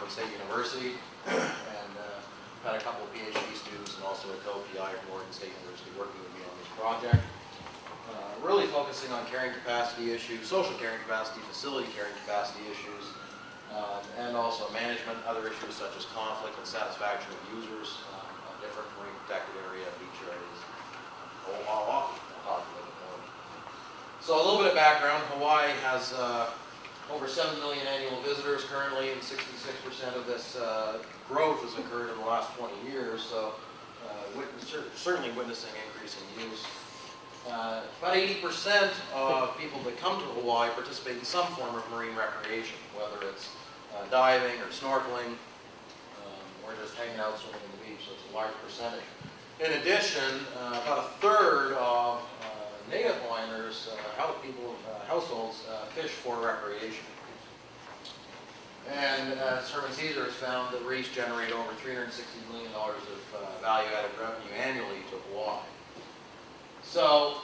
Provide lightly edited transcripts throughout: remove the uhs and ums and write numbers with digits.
Morgan State University, and had a couple of PhD students and also a co-PI from Morgan State University working with me on this project. Really focusing on carrying capacity issues, social carrying capacity, facility carrying capacity issues, and also management, other issues such as conflict and satisfaction of users, different marine protected area, beach areas, a whole lot of talk about it more. So a little bit of background. Hawaii has over 7 million annual visitors currently, and 66% of this growth has occurred in the last 20 years, so certainly witnessing increasing use. About 80% of people that come to Hawaii participate in some form of marine recreation, whether it's diving or snorkeling, or just hanging out swimming on the beach, so it's a large percentage. In addition, about a third of native Hawaiianers, households, fish for recreation. And Herman Caesar has found that reefs generate over $360 million of value-added revenue annually to Hawaii. So,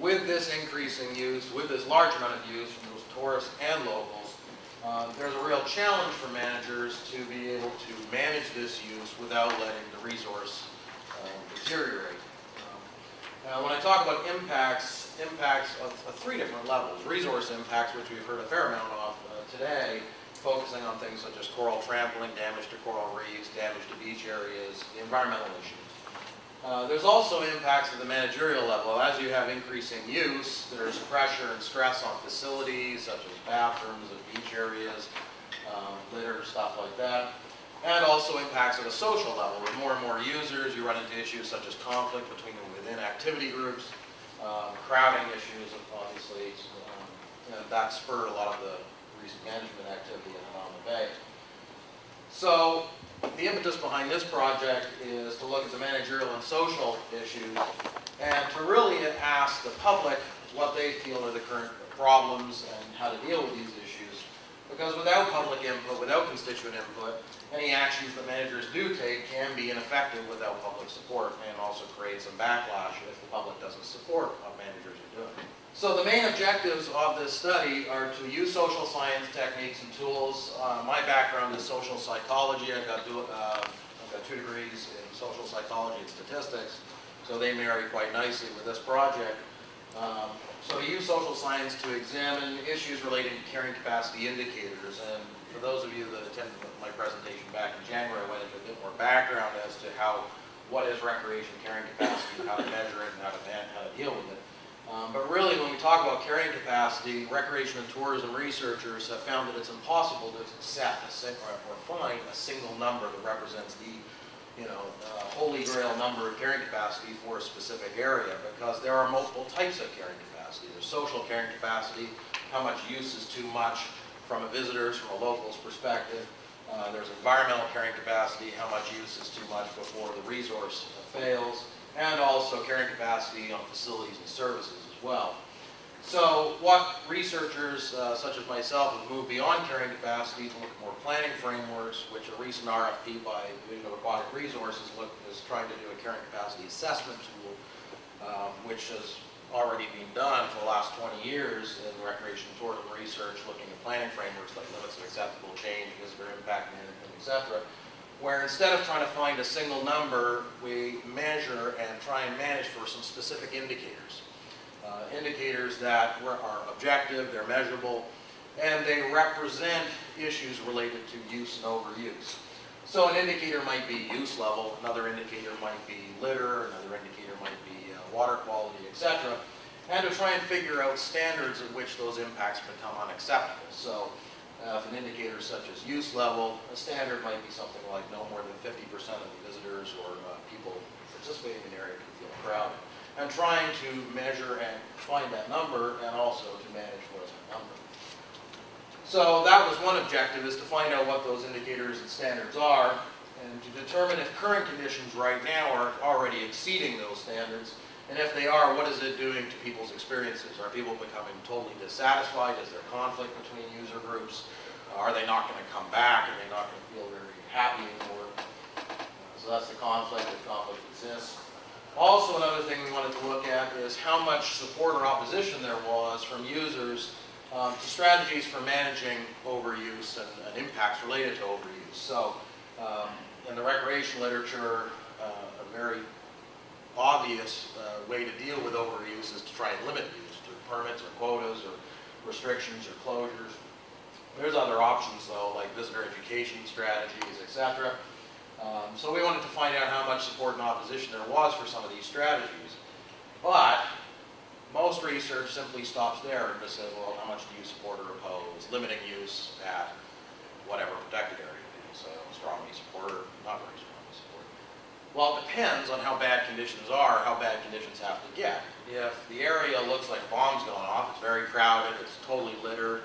with this increasing use, with this large amount of use from those tourists and locals, there's a real challenge for managers to be able to manage this use without letting the resource deteriorate. Now, when I talk about impacts of three different levels. Resource impacts, which we've heard a fair amount of today, focusing on things such as coral trampling, damage to coral reefs, damage to beach areas, the environmental issues. There's also impacts at the managerial level. As you have increasing use, there's pressure and stress on facilities such as bathrooms and beach areas, litter, stuff like that. And also impacts at a social level. With more and more users, you run into issues such as conflict between and within activity groups, crowding issues, obviously, and that spurred a lot of the recent management activity on the bay. So, the impetus behind this project is to look at the managerial and social issues and to really ask the public what they feel are the current problems and how to deal with these issues. Because without public input, without constituent input, any actions that managers do take can be ineffective without public support and also create some backlash if the public doesn't support what managers are doing. So the main objectives of this study are to use social science techniques and tools. My background is social psychology. I've got 2 degrees in social psychology and statistics, so they marry quite nicely with this project. So use social science to examine issues relating to carrying capacity indicators. And for those of you that attended my presentation back in January, I went into a bit more background as to what is recreation carrying capacity, how to measure it, and how to deal with it. But really, when we talk about carrying capacity, recreation and tourism researchers have found that it's impossible to set or find a single number that represents the holy grail number of carrying capacity for a specific area, because there are multiple types of carrying capacity. There's social carrying capacity, how much use is too much from a visitor's, from a local's perspective. There's environmental carrying capacity, how much use is too much before the resource fails, and also carrying capacity on facilities and services as well. So what researchers such as myself have moved beyond carrying capacity to look at more planning frameworks, which a recent RFP by Division of Aquatic Resources is trying to do a carrying capacity assessment tool, which has already been done for the last 20 years in recreation and tourism research, looking at planning frameworks like limits of acceptable change, visitor impact management, etc., where instead of trying to find a single number, we measure and try and manage for some specific indicators. Indicators that are objective, they're measurable, and they represent issues related to use and overuse. So an indicator might be use level, another indicator might be litter, another indicator might be water quality, etc. And to try and figure out standards at which those impacts become unacceptable. So if an indicator such as use level, a standard might be something like no more than 50% of the visitors or people participating in the area can feel crowded. And trying to measure and find that number and also to manage for that number. So that was one objective, is to find out what those indicators and standards are and to determine if current conditions right now are already exceeding those standards. And if they are, what is it doing to people's experiences? Are people becoming totally dissatisfied? Is there conflict between user groups? Are they not going to come back? Are they not going to feel very happy anymore? So that's the conflict, if conflict exists. Also, another thing we wanted to look at is how much support or opposition there was from users to strategies for managing overuse and impacts related to overuse. So in the recreation literature, a very obvious way to deal with overuse is to try and limit use through permits or quotas or restrictions or closures. There's other options though, like visitor education strategies, etc. So we wanted to find out how much support and opposition there was for some of these strategies. But most research simply stops there and just says, well, how much do you support or oppose limiting use at whatever protected area it is? So strongly support or not very strongly support. Well, it depends on how bad conditions are, how bad conditions have to get. If the area looks like a bomb's going off, it's very crowded, it's totally littered,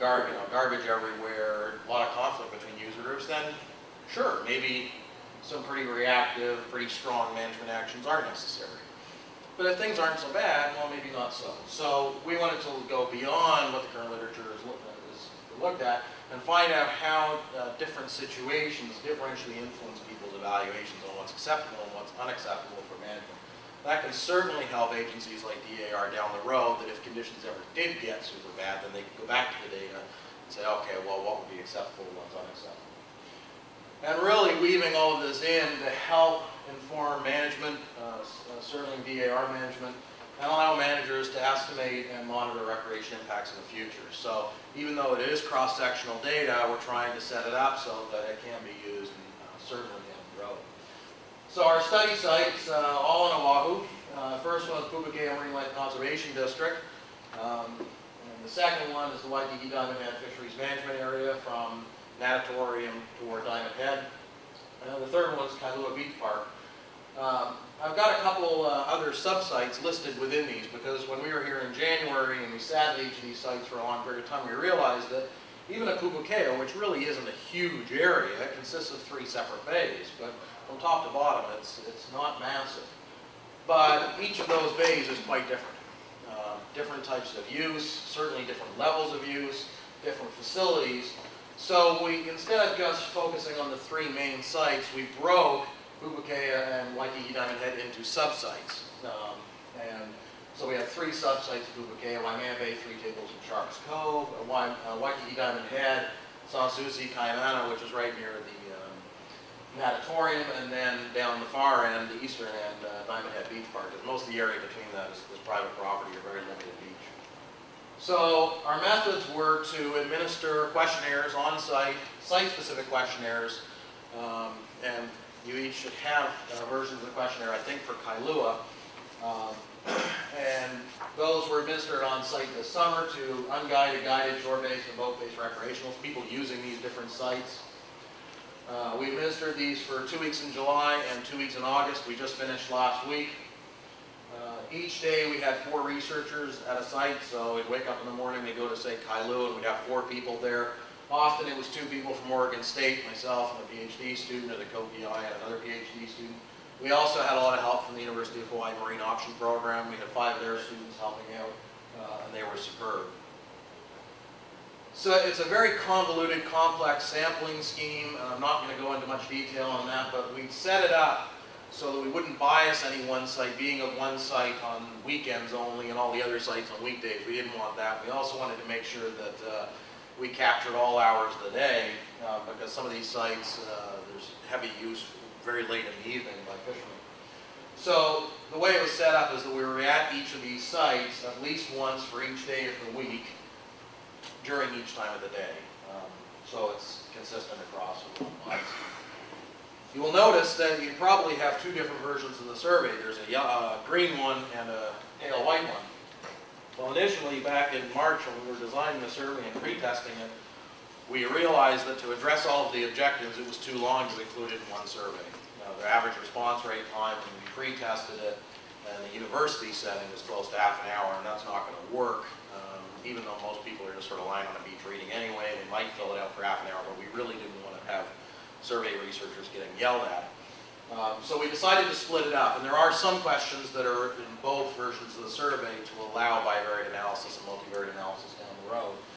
garbage everywhere, a lot of conflict between user groups, then sure, maybe some pretty reactive, pretty strong management actions are necessary. But if things aren't so bad, well, maybe not so. So we wanted to go beyond what the current literature is looked at and find out how different situations differentially influence people's evaluations on what's acceptable and what's unacceptable for management. That can certainly help agencies like DAR down the road, that if conditions ever did get super bad, then they could go back to the data and say, okay, well, what would be acceptable and what's unacceptable. And really weaving all of this in to help inform management, certainly DAR management, and allow managers to estimate and monitor recreation impacts in the future. So even though it is cross-sectional data, we're trying to set it up so that it can be used certainly down the road. So our study sites, all in Oahu. First one is Pupuakea Marine Life Conservation District. And the second one is the Waikiki Diamond Head Fisheries Management Area from Natatorium toward Diamond Head. And the third one is Kailua Beach Park. I've got a couple other sub-sites listed within these because when we were here in January and we sat at each of these sites for a long period of time, we realized that even at Pupuakea, which really isn't a huge area, it consists of 3 separate bays, but from top to bottom it's not massive. But each of those bays is quite different. Different types of use, certainly different levels of use, different facilities. So we, instead of just focusing on the 3 main sites, we broke Pupuakea and Waikiki Diamond Head into sub-sites. And so we have 3 sub-sites at Pupuakea: Waimea Bay, 3 Tables, and Sharks Cove; Waikiki Diamond Head, Sanssouci, Kaimana, which is right near the Natatorium, and then down the far end, the eastern end, Diamond Head Beach Park. Most of the area between that is private property or very limited beach. So our methods were to administer questionnaires on site, site-specific questionnaires, and you each should have versions of the questionnaire, I think, for Kailua. And those were administered on site this summer to unguided, guided, shore-based, and boat-based recreationals, people using these different sites. We administered these for 2 weeks in July and 2 weeks in August. We just finished last week. Each day we had 4 researchers at a site, so we'd wake up in the morning, we'd go to, say, Kailua, and we'd have 4 people there. Often it was 2 people from Oregon State, myself and a PhD student, or the co-PI and another PhD student. We also had a lot of help from the University of Hawaii Marine Option Program. We had 5 of their students helping out, and they were superb. So it's a very convoluted, complex sampling scheme. I'm not going to go into much detail on that, but we set it up so that we wouldn't bias any one site, being of one site on weekends only and all the other sites on weekdays. We didn't want that. We also wanted to make sure that we captured all hours of the day, because some of these sites, there's heavy use very late in the evening by fishermen. So the way it was set up is that we were at each of these sites at least once for each day of the week during each time of the day. So it's consistent across months. You will notice that you probably have 2 different versions of the survey. There's a green one and a pale white one. Well, initially, back in March when we were designing the survey and pre-testing it, we realized that to address all of the objectives, it was too long to include it in one survey. The average response rate time when we pre-tested it in the university setting is close to half an hour, and that's not going to work. Even though most people are just sort of lying on a beach reading anyway, they might fill it out for half an hour, but we really didn't want to have survey researchers getting yelled at. So we decided to split it up, and there are some questions that are in both versions of the survey to allow bivariate analysis and multivariate analysis down the road.